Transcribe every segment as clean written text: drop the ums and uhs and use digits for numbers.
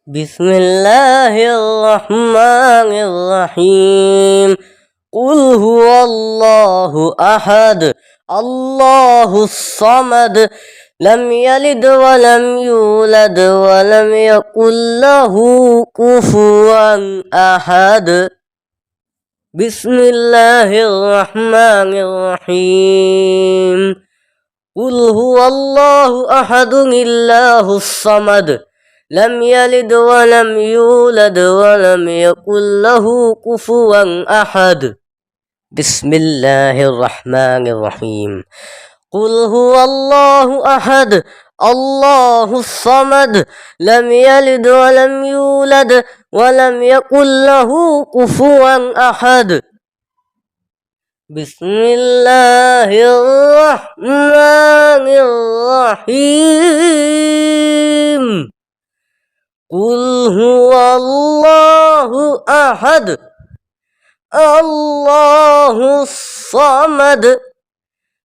بسم الله الرحمن الرحيم. قل هو الله أحد الله الصمد لم يلد ولم يولد ولم يكن له كفوا أحد. بسم الله الرحمن الرحيم. قل هو الله أحد الله الصمد لم يلد ولم يولد ولم يكن له كفوا أحد. بسم الله الرحمن الرحيم. قل هو الله أحد الله الصمد لم يلد ولم يولد ولم يكن له كفوا أحد. بسم الله الرحمن الرحيم. قل هو الله أحد الله الصمد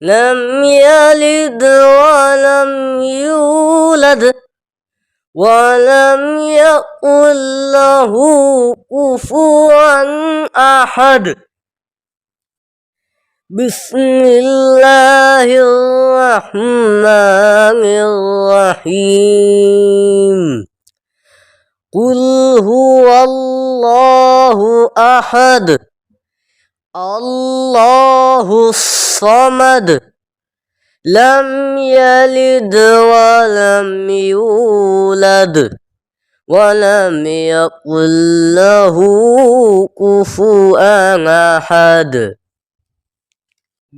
لم يلد ولم يولد ولم يكن له كفوا أحد. بسم الله الرحمن الرحيم. قل هو الله أحد الله الصمد لم يلد ولم يولد ولم يكن له كفوا أحد.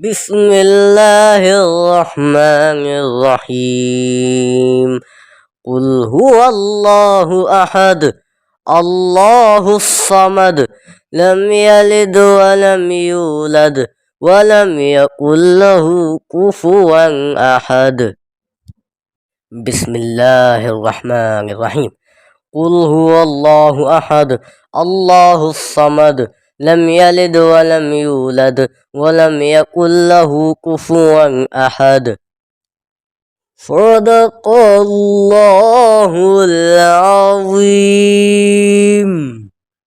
بسم الله الرحمن الرحيم. قل هو الله أحد الله الصمد لم يلد ولم يولد ولم يكن له كفوا أحد. بسم الله الرحمن الرحيم. قل هو الله أحد الله الصمد لم يلد ولم يولد ولم يكن له كفوا أحد. صدق الله العظيم.